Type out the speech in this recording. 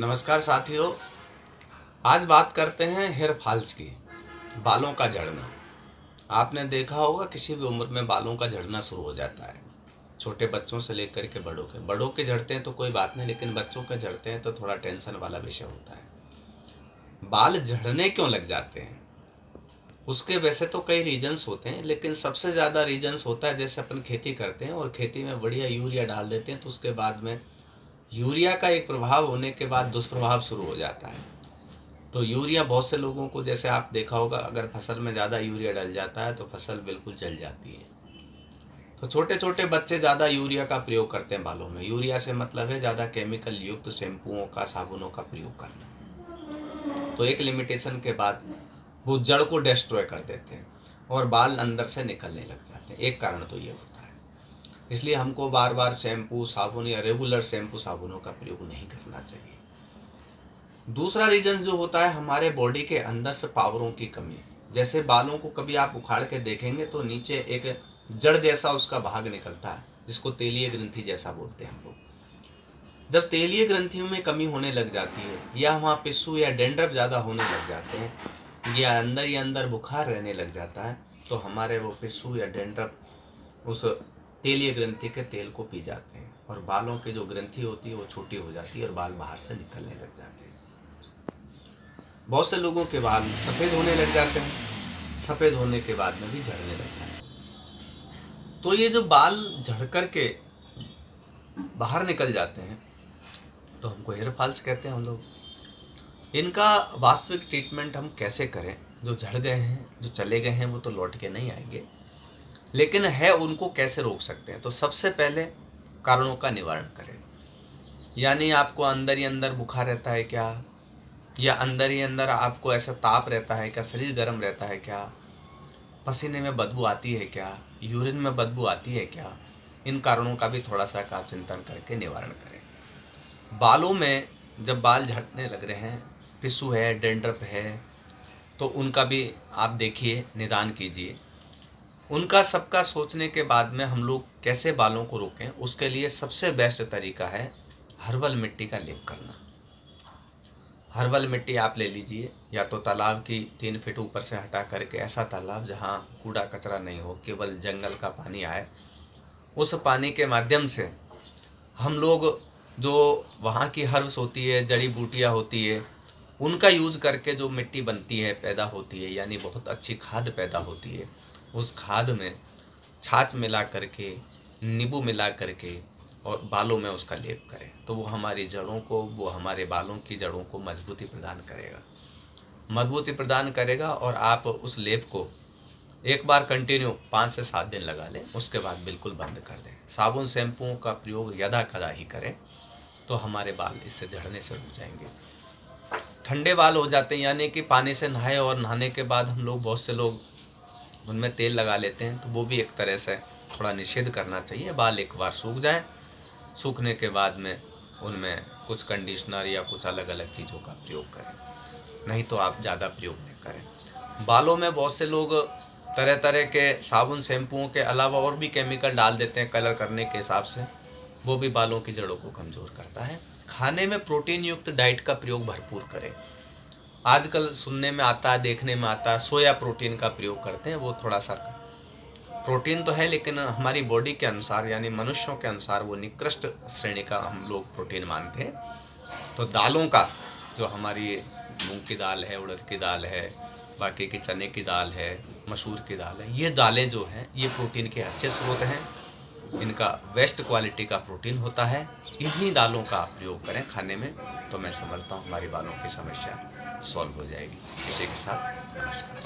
नमस्कार साथियों। आज बात करते हैं हेयर फॉल्स की, बालों का झड़ना। आपने देखा होगा किसी भी उम्र में बालों का झड़ना शुरू हो जाता है, छोटे बच्चों से लेकर के बड़ों के झड़ते हैं तो कोई बात नहीं, लेकिन बच्चों के झड़ते हैं तो थोड़ा टेंशन वाला विषय होता है। बाल झड़ने क्यों लग जाते हैं? उसके वैसे तो कई रीजन्स होते हैं, लेकिन सबसे ज़्यादा रीजन्स होता है जैसे अपन खेती करते हैं और खेती में बढ़िया यूरिया डाल देते हैं तो उसके बाद में यूरिया का एक प्रभाव होने के बाद दुष्प्रभाव शुरू हो जाता है। तो यूरिया बहुत से लोगों को, जैसे आप देखा होगा, अगर फसल में ज़्यादा यूरिया डल जाता है तो फसल बिल्कुल जल जाती है। तो छोटे छोटे बच्चे ज़्यादा यूरिया का प्रयोग करते हैं बालों में। यूरिया से मतलब है ज़्यादा केमिकल युक्त शैम्पुओं का, साबुनों का प्रयोग करना। तो एक लिमिटेशन के बाद वो जड़ को डिस्ट्रॉय कर देते हैं और बाल अंदर से निकलने लग जाते हैं। एक कारण तो ये होता है। इसलिए हमको बार बार शैम्पू साबुन या रेगुलर शैम्पू साबुनों का प्रयोग नहीं करना चाहिए। दूसरा रीज़न जो होता है, हमारे बॉडी के अंदर से पावरों की कमी। जैसे बालों को कभी आप उखाड़ के देखेंगे तो नीचे एक जड़ जैसा उसका भाग निकलता है, जिसको तेलीय ग्रंथि जैसा बोलते हैं हम लोग। जब तेलीय ग्रंथियों में कमी होने लग जाती है या वहाँ पिस्सू या डेंड्रफ ज़्यादा होने लग जाते हैं या अंदर बुखार रहने लग जाता है, तो हमारे वो पिस्सू या डेंड्रफ उस तेलीय ग्रंथि के तेल को पी जाते हैं और बालों की जो ग्रंथि होती है वो छोटी हो जाती है और बाल बाहर से निकलने लग जाते हैं। बहुत से लोगों के बाल सफ़ेद होने लग जाते हैं, सफ़ेद होने के बाद में भी झड़ने लगता है। तो ये जो बाल झड़ कर के बाहर निकल जाते हैं तो हमको हेयर फॉल्स कहते हैं हम लोग। इनका वास्तविक ट्रीटमेंट हम कैसे करें? जो झड़ गए हैं, जो चले गए हैं, वो तो लौट के नहीं आएंगे, लेकिन है उनको कैसे रोक सकते हैं? तो सबसे पहले कारणों का निवारण करें। यानी आपको अंदर ही अंदर बुखार रहता है क्या, या अंदर ही अंदर आपको ऐसा ताप रहता है क्या, शरीर गर्म रहता है क्या, पसीने में बदबू आती है क्या, यूरिन में बदबू आती है क्या? इन कारणों का भी थोड़ा सा आप चिंतन करके निवारण करें। बालों में जब बाल झड़ने लग रहे हैं, पिस्सू है, डेंड्रफ है, तो उनका भी आप देखिए, निदान कीजिए। उनका सबका सोचने के बाद में हम लोग कैसे बालों को रोकें, उसके लिए सबसे बेस्ट तरीका है हर्बल मिट्टी का लेप करना। हर्बल मिट्टी आप ले लीजिए, या तो तालाब की 3 फीट ऊपर से हटा करके, ऐसा तालाब जहाँ कूड़ा कचरा नहीं हो, केवल जंगल का पानी आए, उस पानी के माध्यम से हम लोग जो वहाँ की हर्ब्स होती है, जड़ी बूटियाँ होती है, उनका यूज़ करके जो मिट्टी बनती है, पैदा होती है, यानी बहुत अच्छी खाद पैदा होती है। उस खाद में छाछ मिला करके, नींबू मिला करके और बालों में उसका लेप करें, तो वो हमारी जड़ों को, वो हमारे बालों की जड़ों को मजबूती प्रदान करेगा। और आप उस लेप को एक बार कंटिन्यू 5 से 7 दिन लगा लें, उसके बाद बिल्कुल बंद कर दें। साबुन शैम्पुओं का प्रयोग यदा कदा ही करें, तो हमारे बाल इससे झड़ने से रुक जाएंगे। ठंडे बाल हो जाते हैं, यानी कि पानी से नहाए और नहाने के बाद हम लोग, बहुत से लोग उनमें तेल लगा लेते हैं, तो वो भी एक तरह से थोड़ा निषेध करना चाहिए। बाल एक बार सूख जाएं, सूखने के बाद में उनमें कुछ कंडीशनर या कुछ अलग अलग चीज़ों का प्रयोग करें, नहीं तो आप ज़्यादा प्रयोग नहीं करें। बालों में बहुत से लोग तरह तरह के साबुन शैम्पुओं के अलावा और भी केमिकल डाल देते हैं कलर करने के हिसाब से, वो भी बालों की जड़ों को कमज़ोर करता है। खाने में प्रोटीन युक्त डाइट का प्रयोग भरपूर करें। आजकल सुनने में आता है, देखने में आता है, सोया प्रोटीन का प्रयोग करते हैं। वो थोड़ा सा प्रोटीन तो है, लेकिन हमारी बॉडी के अनुसार, यानी मनुष्यों के अनुसार, वो निकृष्ट श्रेणी का हम लोग प्रोटीन मानते हैं। तो दालों का, जो हमारी मूंग की दाल है, उड़द की दाल है, बाकी की चने की दाल है, मसूर की दाल है, ये दालें जो हैं ये प्रोटीन के अच्छे स्रोत हैं। इनका बेस्ट क्वालिटी का प्रोटीन होता है। इन्हीं दालों का आप प्रयोग करें खाने में, तो मैं समझता हूँ हमारी बालों की समस्या सॉल्व हो जाएगी। इसी के साथ नमस्कार।